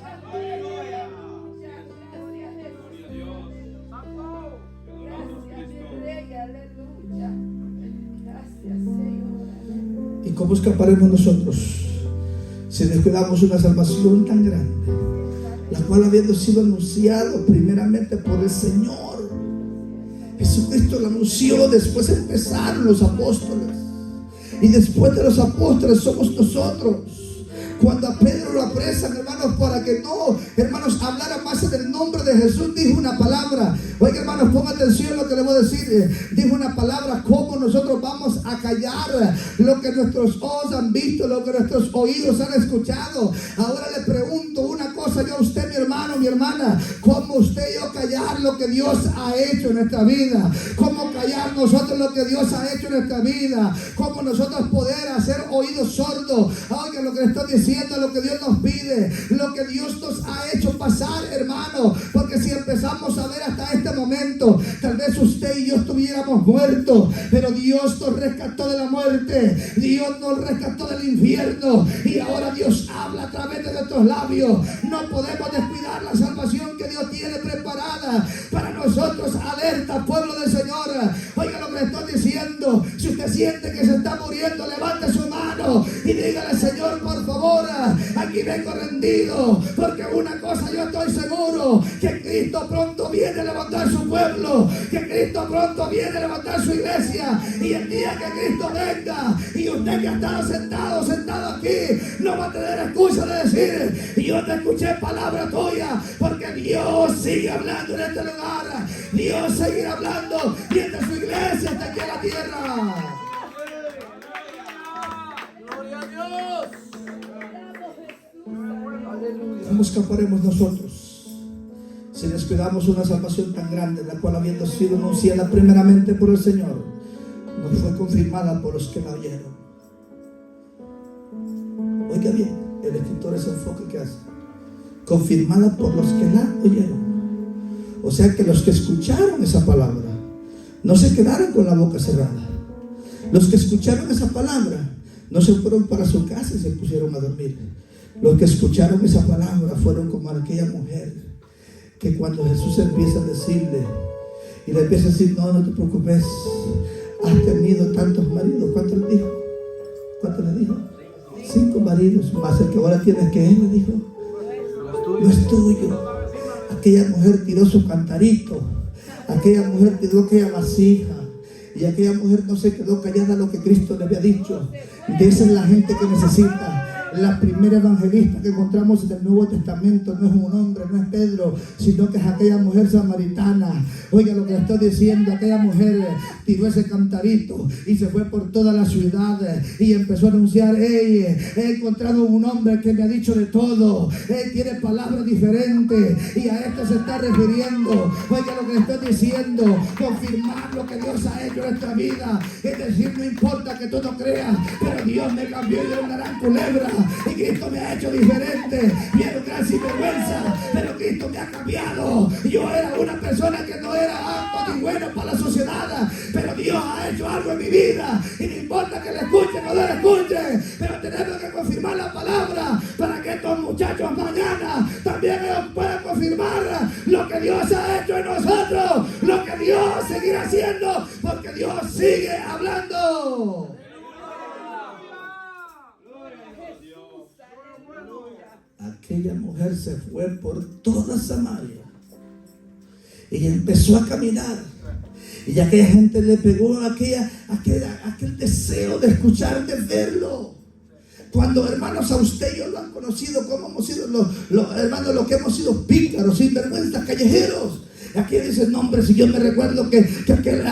¿Y cómo escaparemos nosotros si descuidamos una salvación tan grande, la cual, habiendo sido anunciado primeramente por el Señor Jesucristo, la anunció? Después empezaron los apóstoles, y después de los apóstoles somos nosotros. Cuando a Pedro lo apresan, hermanos, para que no, hermanos, hablara más en el nombre de Jesús, dijo una palabra. Oiga, hermanos, pongan atención a lo que le voy a decir. Dijo una palabra: ¿cómo nosotros vamos a callar lo que nuestros ojos han visto, lo que nuestros oídos han escuchado? Ahora le pregunto una cosa yo a usted, mi hermano, mi hermana: ¿cómo usted y yo callar lo que Dios ha hecho en nuestra vida? ¿Cómo callar nosotros lo que Dios ha hecho en nuestra vida? ¿Cómo nosotros poder hacer oídos sordos? Oiga lo que le estoy diciendo, lo que Dios nos pide, lo que Dios nos ha hecho pasar, hermano. Porque si empezamos a ver hasta este momento, tal vez usted y yo estuviéramos muertos, pero Dios nos rescató de la muerte, Dios nos rescató del infierno, y ahora Dios habla a través de nuestros labios. No podemos descuidar la salvación que Dios tiene preparada para nosotros. Alerta, pueblo del Señor. Oiga lo que le estoy diciendo: si usted siente que se está muriendo, levante su mano y dígale: Señor, por favor, aquí vengo rendido, porque una cosa yo estoy seguro: que Cristo pronto viene a levantar su pueblo, que Cristo pronto viene a levantar su iglesia. Y el día que Cristo venga, y usted que ha estado sentado aquí, no va a tener excusa de decir: yo te escuché palabra tuya, porque Dios sigue hablando en este lugar. Dios seguirá hablando mientras su iglesia está aquí en la tierra. Gloria a Dios. ¿Cómo escaparemos nosotros si descuidamos una salvación tan grande, la cual, habiendo sido anunciada primeramente por el Señor, nos fue confirmada por los que la oyeron? Oiga bien, el escritor ese enfoque que hace: confirmada por los que la oyeron. O sea que los que escucharon esa palabra no se quedaron con la boca cerrada. Los que escucharon esa palabra no se fueron para su casa y se pusieron a dormir. Los que escucharon esa palabra fueron como aquella mujer que, cuando Jesús empieza a decirle, y le empieza a decir: no te preocupes, has tenido tantos maridos. ¿Cuánto le dijo? ¿Cuánto le dijo? 5 maridos, más el que ahora tienes, que él le dijo: no es tuyo. Aquella mujer tiró su cantarito, aquella mujer tiró aquella vasija, y aquella mujer no se quedó callada lo que Cristo le había dicho. De esa es la gente que necesita. La primera evangelista que encontramos en el Nuevo Testamento no es un hombre, no es Pedro, sino que es aquella mujer samaritana. Oiga lo que le estoy diciendo: aquella mujer tiró ese cantarito y se fue por toda la ciudad y empezó a anunciar: he encontrado un hombre que me ha dicho de todo, tiene palabras diferentes, y a esto se está refiriendo. Oiga lo que le estoy diciendo: confirmar lo que Dios ha hecho en nuestra vida. Es decir, no importa que tú no creas, pero Dios me cambió de una gran culebra y Cristo me ha hecho diferente. Vieron gran sinvergüenza, pero Cristo me ha cambiado. Yo era una persona que no era apto ni bueno para la sociedad, pero Dios ha hecho algo en mi vida y no importa que le escuchen o no le escuchen, pero tenemos que confirmar la palabra para que estos muchachos mañana también ellos puedan confirmar lo que Dios ha hecho en nosotros, lo que Dios seguirá haciendo, porque Dios sigue hablando. Aquella mujer se fue por toda Samaria y empezó a caminar, y aquella gente le pegó aquel deseo de escuchar, de verlo. Cuando, hermanos, a usted y yo lo han conocido como hemos sido los hermanos, los que hemos sido pícaros, sinvergüenzas, callejeros. Aquí dice, no, hombre, si yo me recuerdo que aquel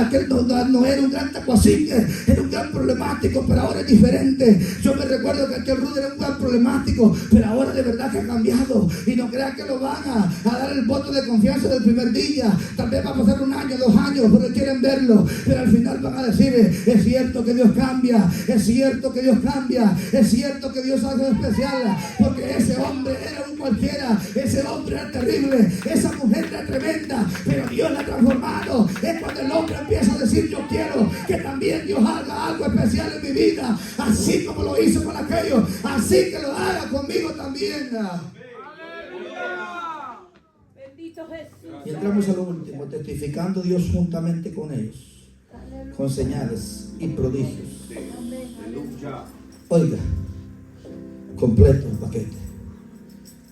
no era un gran tacuacingue, era un gran problemático, pero ahora es diferente. Yo me recuerdo que aquel Rudy era un gran problemático, pero ahora de verdad que ha cambiado. Y no crean que lo van a dar el voto de confianza del primer día. Tal vez va a pasar 1 año, 2 años, porque quieren verlo, pero al final van a decir, es cierto que Dios cambia, es cierto que Dios cambia, es cierto que Dios hace especial, porque ese hombre era un cualquiera, ese hombre era terrible, esa mujer era tremenda, pero Dios la ha transformado. Es cuando el hombre empieza a decir, yo quiero que también Dios haga algo especial en mi vida, así como lo hizo con aquellos, así que lo haga conmigo también. Bendito Jesús. Y entramos a lo último, testificando Dios juntamente con ellos, con señales y prodigios. Aleluya. Oiga, completo el paquete.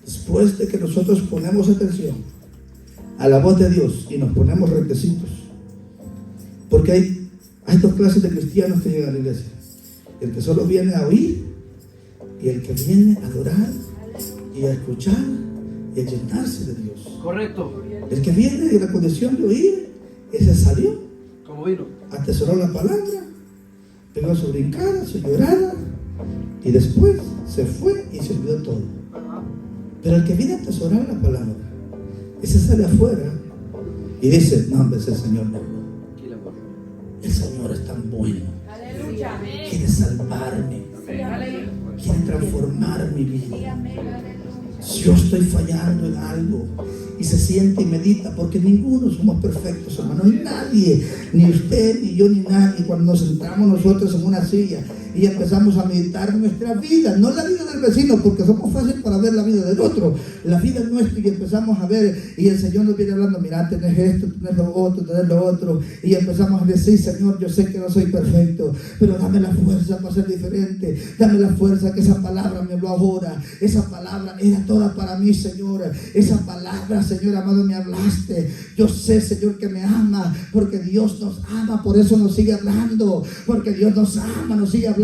Después de que nosotros ponemos atención a la voz de Dios y nos ponemos rectecitos, porque hay 2 clases de cristianos que llegan a la iglesia: el que solo viene a oír y el que viene a adorar y a escuchar y a llenarse de Dios. Correcto. El que viene de la condición de oír, ese salió, Como vino. atesoró la palabra, pegó su brincada, su llorada, y después se fue y se olvidó todo. Pero el que viene a atesorar la palabra, ese sale afuera y dice, no, hombre, ese Señor me habló. El Señor es tan bueno. Aleluya. Quiere salvarme. Quiere transformar mi vida. Si yo estoy fallando en algo y se siente y medita, porque ninguno somos perfectos, hermano, nadie, ni usted, ni yo, ni nadie. Cuando nos sentamos nosotros en una silla y empezamos a meditar nuestra vida, no la vida del vecino, porque somos fáciles para ver la vida del otro, la vida nuestra, y empezamos a ver, y el Señor nos viene hablando, mira, tenés esto, tenés lo otro, y empezamos a decir, Señor, yo sé que no soy perfecto, pero dame la fuerza para ser diferente, dame la fuerza, que esa palabra me habló ahora, esa palabra era toda para mí, Señor, esa palabra, Señor amado, me hablaste, yo sé, Señor, que me ama, porque Dios nos ama, por eso nos sigue hablando, porque Dios nos ama, nos sigue hablando.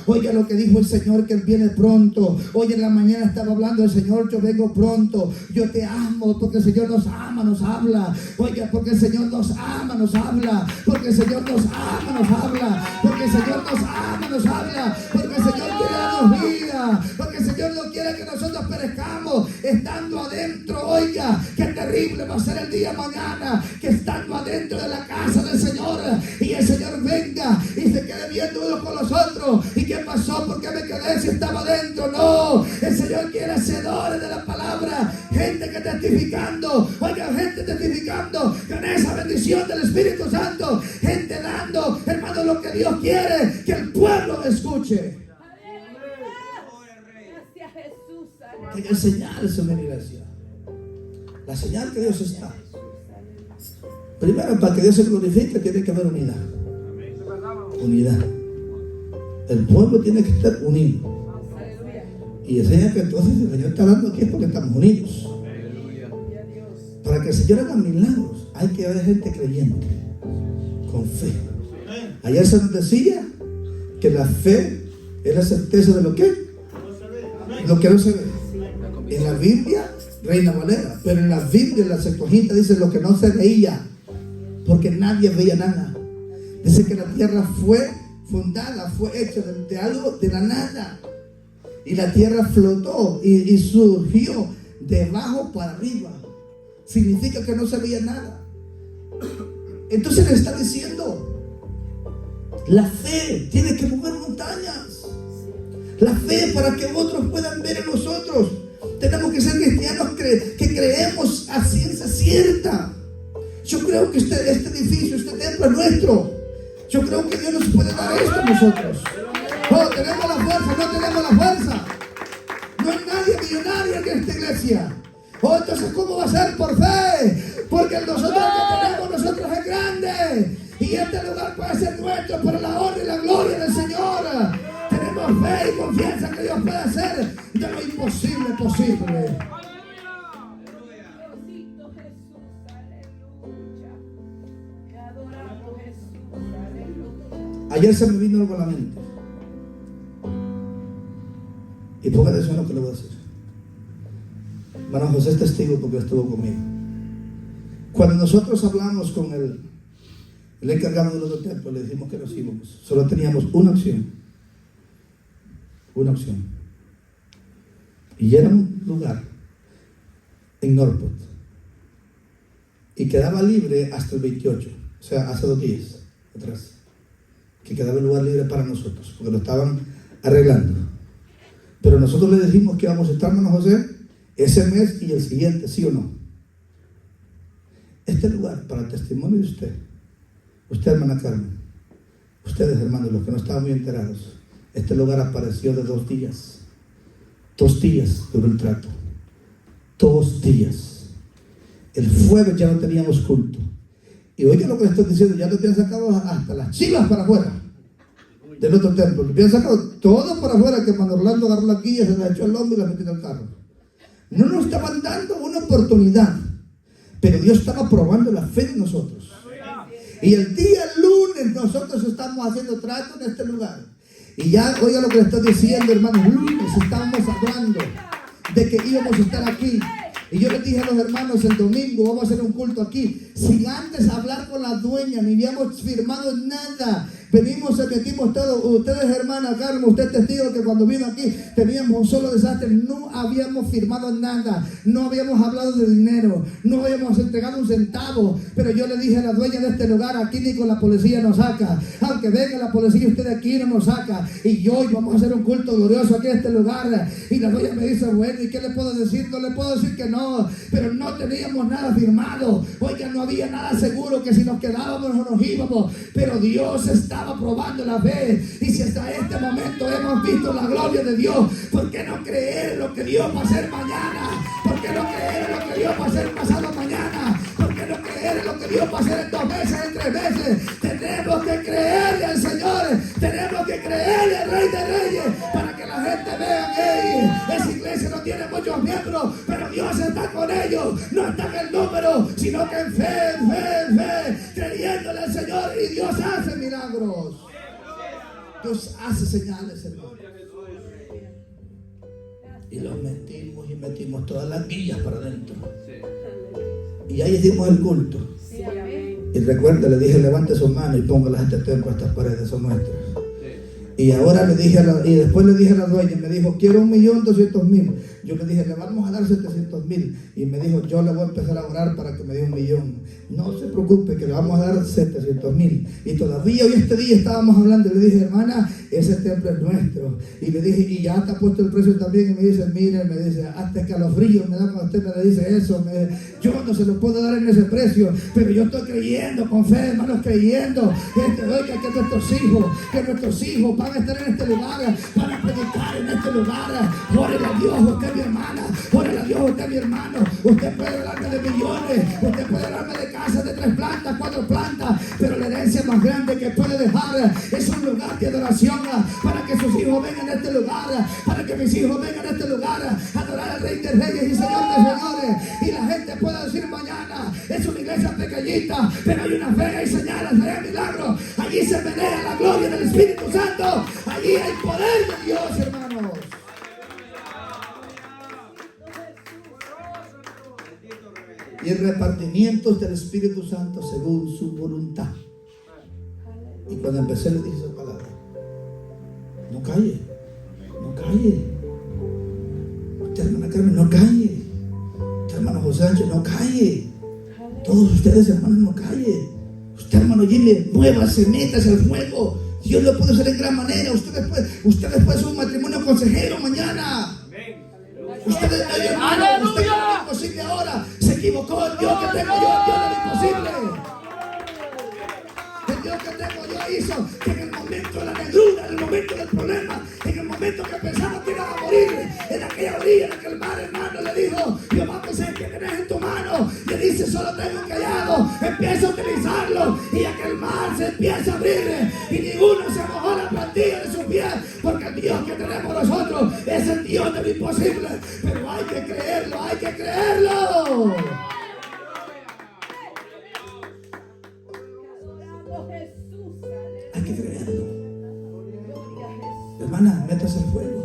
Oiga lo que dijo el Señor, que Él viene pronto. Hoy en la mañana estaba hablando el Señor, yo vengo pronto, yo te amo, porque el Señor nos ama, nos habla. Oiga, porque el Señor nos ama, nos habla, porque el Señor nos ama, nos habla, porque el Señor nos ama, nos habla, porque el Señor quiere darnos vida, porque el Señor no quiere que nosotros perezcamos estando adentro. Oiga, qué terrible va a ser el día mañana, que estando adentro de la casa del Señor y el Señor venga y se quede viendo uno con los otros. ¿Y qué pasó? ¿Por qué me quedé si estaba adentro? No, el Señor quiere hacedores de la palabra, gente que testificando, oiga, gente testificando con esa bendición del Espíritu Santo, gente dando, hermano, lo que Dios quiere que el pueblo escuche. Gracias, Jesús. Que hay señales en la iglesia. La señal que Dios está. Primero, para que Dios se glorifique, tiene que haber unidad. Unidad. El pueblo tiene que estar unido. Y enseña que entonces el Señor está hablando aquí es porque estamos unidos. Para que el Señor haga milagros, hay que haber gente creyente, con fe. Ayer se nos decía que la fe es la certeza de lo que no se ve. En la Biblia, Reina Valera, pero en la Biblia, en la Septuaginta, dice lo que no se veía, porque nadie veía nada. Dice que la tierra fue fundada, fue hecha de algo de la nada, y la tierra flotó y surgió de abajo para arriba. Significa que no se veía nada. Entonces le está diciendo, la fe tiene que mover montañas. La fe para que otros puedan ver en nosotros. Tenemos que ser cristianos que creemos a ciencia cierta. Yo creo que este edificio, este templo es nuestro. Yo creo que Dios nos puede dar esto a nosotros. Oh, tenemos la fuerza, no tenemos la fuerza. No hay nadie millonario en esta iglesia. Oh, entonces ¿cómo va a ser? Por fe. Porque nosotros que tenemos nosotros es grande. Y este lugar puede ser nuestro para la honra y la gloria del Señor. Tenemos fe y confianza que Dios puede hacer de lo imposible posible. Diosito Jesús, aleluya. Te adoramos, Jesús, aleluya. Ayer se me vino algo a la mente. Y ponga atención a lo que le voy a decir. Hermano José es testigo porque estuvo conmigo. Cuando nosotros hablamos con el encargado del otro templo, le dijimos que nos íbamos. Solo teníamos una opción. Una opción. Y era un lugar en Norport. Y quedaba libre hasta el 28. O sea, hace 2 días atrás. Que quedaba el lugar libre para nosotros. Porque lo estaban arreglando. Pero nosotros le dijimos que íbamos a estar, hermano José, ese mes y el siguiente, ¿sí o no? Este lugar, para el testimonio de usted hermana Carmen, ustedes hermanos, los que no estaban muy enterados, este lugar apareció de 2 días. 2 días duró el trato. 2 días. El jueves ya no teníamos culto. Y oiga lo que le estoy diciendo, ya lo habían sacado hasta las chivas para afuera del otro templo. Le habían sacado todo para afuera, que cuando Orlando agarró la quilla, se la echó al hombro y la metió en el carro. No nos estaban dando una oportunidad, pero Dios estaba probando la fe de nosotros. Y el día lunes nosotros estamos haciendo trato en este lugar. Y ya, oiga lo que le estoy diciendo, hermanos, lunes estábamos hablando de que íbamos a estar aquí. Y yo les dije a los hermanos, el domingo vamos a hacer un culto aquí, sin antes hablar con la dueña, ni habíamos firmado nada. Venimos, metimos todo. Ustedes, hermana Carmen, usted es testigo que cuando vino aquí teníamos un solo desastre. No habíamos firmado nada, no habíamos hablado de dinero, no habíamos entregado un centavo. Pero yo le dije a la dueña de este lugar, aquí ni con la policía nos saca. Aunque venga la policía, usted de aquí no nos saca. Y hoy vamos a hacer un culto glorioso aquí en este lugar. Y la dueña me dice, bueno, ¿y qué le puedo decir? No le puedo decir que no, pero no teníamos nada firmado. Oiga, no había nada seguro que si nos quedábamos o nos íbamos. Pero Dios estaba probando la fe. Y si hasta este momento hemos visto la gloria de Dios, ¿por qué no creer en lo que Dios va a hacer mañana? ¿Por qué no creer en lo que Dios va a hacer pasado mañana? ¿Por qué no creer en lo que Dios va a hacer en 2 meses, en 3 meses? Tenemos que creerle al Señor, tenemos que creerle al Rey de Reyes, para que la gente vea que esa iglesia no tiene muchos miembros, pero Dios está con ellos. No está en el número, sino que en fe, creyéndole al Señor, y Dios hace milagros. Dios hace señales, hermano. Y los metimos todas las guillas para adentro. Y ahí hicimos el culto. Sí, amén. Y recuerda, le dije, levante sus manos y póngalas este templo, estas paredes son nuestras. Y ahora le dije y después le dije a la dueña, me dijo, quiero 1.200.000. Yo le dije, le vamos a dar 700.000. Y me dijo, yo le voy a empezar a orar para que me dé 1 millón. No se preocupe, que le vamos a dar 700.000. Y todavía hoy este día estábamos hablando, y le dije, hermana, ese templo es nuestro. Y le dije, y ya está puesto el precio también. Y me dice, mire, me dice, hasta escalofrío me da cuando usted me dice eso. Yo no se lo puedo dar en ese precio, pero yo estoy creyendo con fe, hermanos, creyendo que nuestros hijos van a estar en este lugar, van a predicar en este lugar. Órale a Dios, usted es mi hermana, órale a Dios, usted es mi hermano. Usted puede hablarme de millones, usted puede hablarme de casas de 3 plantas, 4 plantas, pero la herencia más grande que puede dejar es un lugar de adoración, para que sus hijos vengan a este lugar, para que mis hijos vengan a este lugar a adorar al Rey de Reyes y Señor de Señores. Y la gente pueda decir mañana, es una iglesia pequeñita, pero hay una fe, hay señales, hay milagros. Allí se menea la gloria del Espíritu Santo. Allí hay poder de Dios, hermanos. Y el repartimiento del Espíritu Santo según su voluntad. Y cuando empecé le dije esa palabra, no calle, no calle. Usted, hermana Carmen, no calle. Usted, hermano José Sánchez, no calle. Todos ustedes, hermanos, no calle. Usted, hermano Jimmy, muévase, métase al fuego. Dios lo puede hacer en gran manera. Ustedes pueden ser un matrimonio consejero mañana. Ustedes, hermano, usted no es imposible ahora. Se equivocó. El Dios que tengo yo, Dios no es imposible. El Dios que tengo yo hizo que en el momento de la negrura, en el momento del problema, en el momento que pensaba que iban a morir, en aquella orilla, en aquel mar, hermano, le dijo: Jehová, pues es que tenés en tu mano. Le dice: solo tengo un callado. Empieza a utilizarlo y aquel mar se empieza a abrir y ninguno se mojó la plantilla de sus pies, porque el Dios que tenemos nosotros es el Dios de lo imposible. Pero hay que creerlo, hay que creerlo. Hay que creerlo. Hermana, métase al fuego.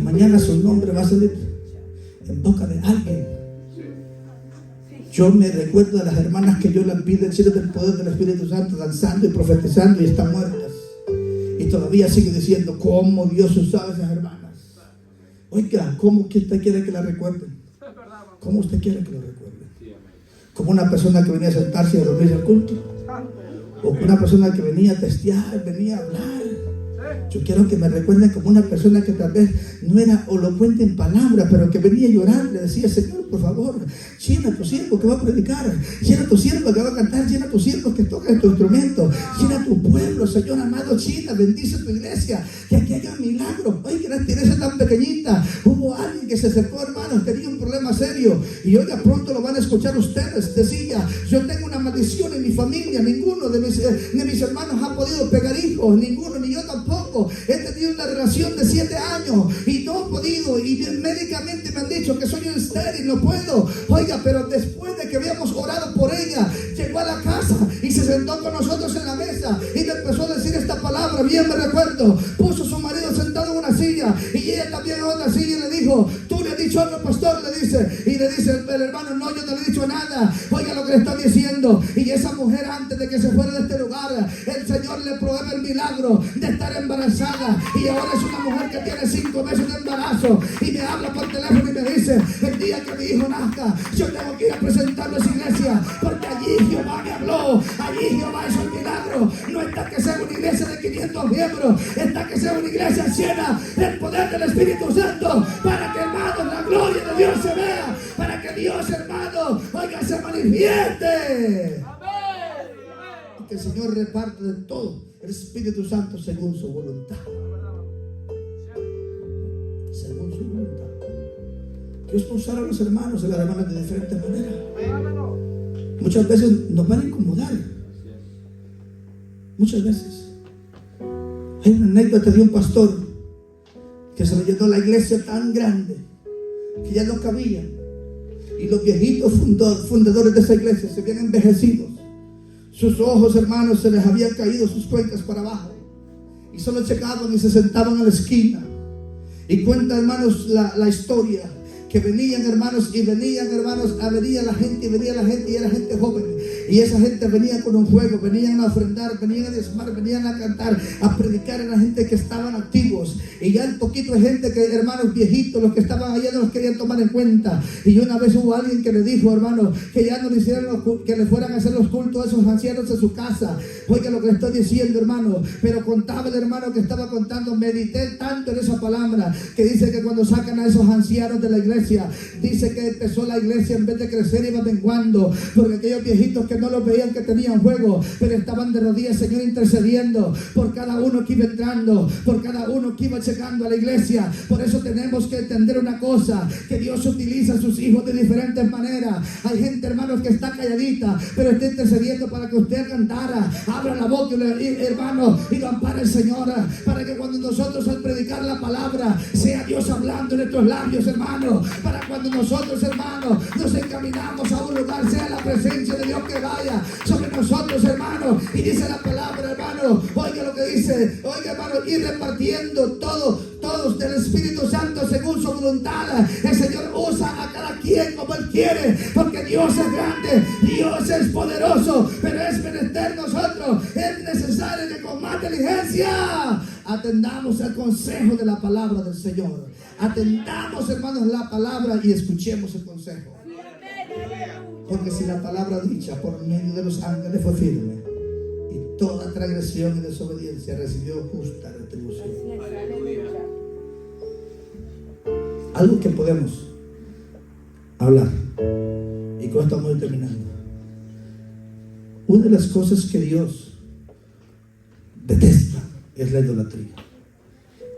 Mañana su nombre va a salir en boca de alguien. Yo me recuerdo de las hermanas que yo las vi del cielo del poder del Espíritu Santo, danzando y profetizando, y están muertas. Y todavía sigue diciendo cómo Dios usaba a esas hermanas. Oiga, ¿cómo que usted quiere que la recuerden? ¿Cómo usted quiere que lo recuerden? ¿Como una persona que venía a sentarse y a dormirse al culto? ¿O como una persona que venía a testear, venía a hablar? Yo quiero que me recuerden como una persona que tal vez no era elocuente en palabras, pero que venía llorando. Le decía: Señor, por favor, llena a tu siervo que va a predicar, llena a tu siervo que va a cantar, llena a tu siervo que toca tu instrumento, llena a tu pueblo, Señor amado, llena, bendice tu iglesia, que aquí haya milagros. Oye, la iglesia tan pequeñita, hubo alguien que se acercó, hermanos, tenía un problema serio, y oiga, pronto lo van a escuchar ustedes. Decía: yo tengo una maldición en mi familia, ninguno de mis hermanos ha podido pegar hijos, ninguno, ni yo tampoco. He tenido una relación de 7 años y no he podido, y médicamente me han dicho que soy estéril, no puedo. Oiga, pero después de que habíamos orado por ella, llegó a la casa y se sentó con nosotros en la mesa y le empezó a decir esta palabra. Bien me recuerdo, puso a su marido sentado en una silla y ella también en otra silla, y le dijo: tú le has dicho algo, pastor, le dice. Y le dice el hermano: no, yo no le he dicho nada. Oiga lo que le está diciendo. Y esa mujer, antes de que se fuera de este lugar, el Señor le provee el milagro de estar embarazada, y ahora es una mujer que tiene 5 meses de embarazo, y me habla por teléfono y me dice: el día que mi hijo nazca, yo tengo que ir a presentarlo a esa iglesia, porque allí Jehová me habló, allí Jehová hizo el milagro. No está que sea una iglesia de 500 miembros, está que sea una iglesia llena del poder del Espíritu Santo, para que, hermanos, la gloria de Dios se vea, para que Dios, hermano, oiga, se manifieste. Y que el Señor reparte de todo el Espíritu Santo según su voluntad. Según su voluntad. Dios va a usar a los hermanos y a las hermanas de diferentes maneras. Muchas veces nos van a incomodar. Muchas veces. Hay una anécdota de un pastor que se le llenó la iglesia tan grande que ya no cabía. Y los viejitos fundadores de esa iglesia se habían envejecidos. Sus ojos, hermanos, se les habían caído sus cuencas para abajo, y solo llegaban y se sentaban a la esquina. Y cuenta, hermanos, la historia, que venían, hermanos, venía la gente, y era gente joven, y esa gente venía con un fuego, venían a ofrendar, venían a diezmar, venían a cantar, a predicar. A la gente que estaban activos, y ya el poquito de gente que, hermanos, viejitos, los que estaban allá, no los querían tomar en cuenta. Y una vez hubo alguien que le dijo, hermano, que ya no le hicieran que le fueran a hacer los cultos a esos ancianos en su casa. Oiga lo que le estoy diciendo, hermano. Pero contaba el hermano que estaba contando: medité tanto en esa palabra, que dice que cuando sacan a esos ancianos de la iglesia, dice que empezó la iglesia, en vez de crecer, iba menguando, porque aquellos viejitos que no los veían que tenían fuego, pero estaban de rodillas, Señor, intercediendo por cada uno que iba entrando, por cada uno que iba llegando a la iglesia. Por eso tenemos que entender una cosa, que Dios utiliza a sus hijos de diferentes maneras. Hay gente, hermanos, que está calladita, pero está intercediendo para que usted cantara, abra la boca, hermano, y lo ampare el Señor, para que cuando nosotros, al predicar la palabra, sea Dios hablando en nuestros labios, hermano, para cuando nosotros, hermanos, nos encaminamos a un lugar, sea la presencia de Dios que vaya sobre nosotros, hermanos. Y dice la palabra, hermano, oiga lo que dice, oiga, hermano, ir repartiendo todos del Espíritu Santo según su voluntad. El Señor usa a cada quien como Él quiere, porque Dios es grande, Dios es poderoso, pero es menester nosotros, es necesario que con más inteligencia atendamos el consejo de la palabra del Señor. Atendamos, hermanos, la palabra y escuchemos el consejo. Porque si la palabra dicha por medio de los ángeles fue firme, y toda transgresión y desobediencia recibió justa retribución. Así es, aleluya. Algo que podemos hablar, y con esto vamos terminando. Una de las cosas que Dios detesta es la idolatría.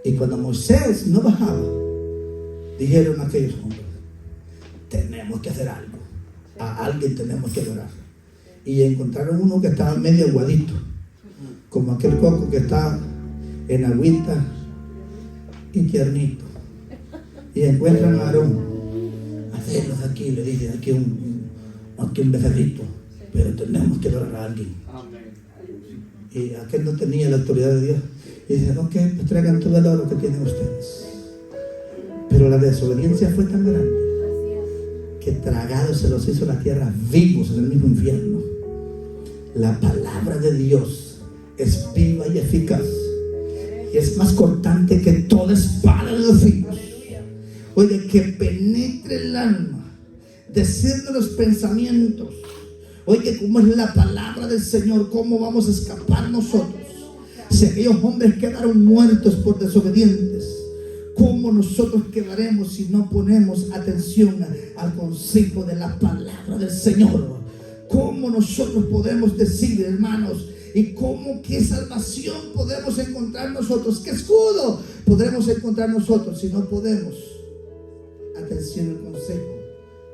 Y cuando Moisés no bajaba, dijeron aquellos hombres: tenemos que hacer algo, a alguien tenemos que adorar. Y encontraron uno que estaba medio aguadito, como aquel coco que está en agüita y tiernito. Y encuentran a Aarón: hacernos aquí, le dicen, aquí un becerrito, pero tenemos que adorar a alguien. Y aquel no tenía la autoridad de Dios. Y dicen: ok, pues traigan todo el oro que tienen ustedes. Pero la desobediencia fue tan grande que tragados se los hizo la tierra, vivos en el mismo infierno. La palabra de Dios es viva y eficaz, y es más cortante que toda espada de dos filos. Oye, que penetre el alma, decirle los pensamientos. Oye, cómo es la palabra del Señor, cómo vamos a escapar nosotros si aquellos hombres quedaron muertos por desobedientes. ¿Cómo nosotros quedaremos si no ponemos atención al consejo de la palabra del Señor? ¿Cómo nosotros podemos decir, hermanos, y cómo, qué salvación podemos encontrar nosotros, qué escudo podremos encontrar nosotros si no podemos atención al consejo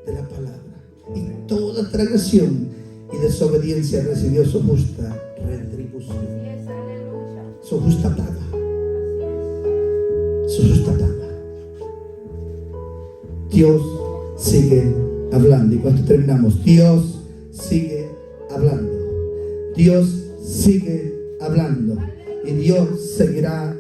de la palabra? Y toda transgresión y desobediencia recibió su justa retribución, Así es, aleluya. su justa paga. Así Su justa paga. Dios sigue hablando. Y cuando terminamos, Dios sigue hablando. Dios sigue hablando. Y Dios seguirá